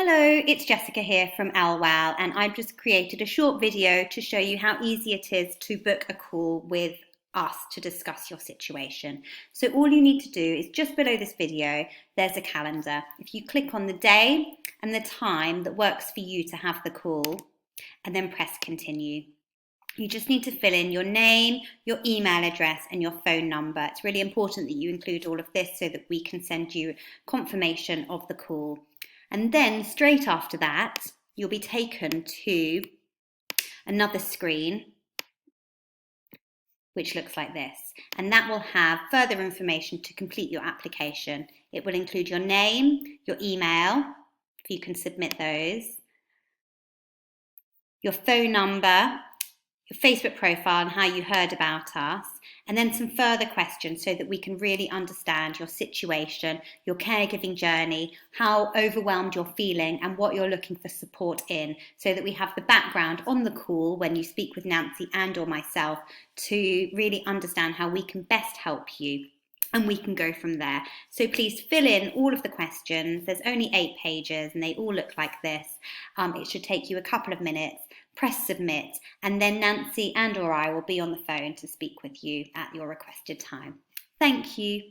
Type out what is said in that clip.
Hello, it's Jessica here from LWOW, and I've just created a short video to show you how easy it is to book a call with us to discuss your situation. So all you need to do is just below this video, there's a calendar. If you click on the day and the time that works for you to have the call, and then press continue. You just need to fill in your name, your email address, and your phone number. It's really important that you include all of this so that we can send you confirmation of the call. And then straight after that, you'll be taken to another screen, which looks like this. And that will have further information to complete your application. It will include your name, your email, if you can submit those, your phone number, your Facebook profile and how you heard about us, and then some further questions so that we can really understand your situation, your caregiving journey, how overwhelmed you're feeling and what you're looking for support in, so that we have the background on the call when you speak with Nancy and or myself to really understand how we can best help you. And we can go from there. So please fill in all of the questions. There's only 8 pages and they all look like this. It should take you a couple of minutes. Press submit, and then Nancy and or I will be on the phone to speak with you at your requested time. Thank you.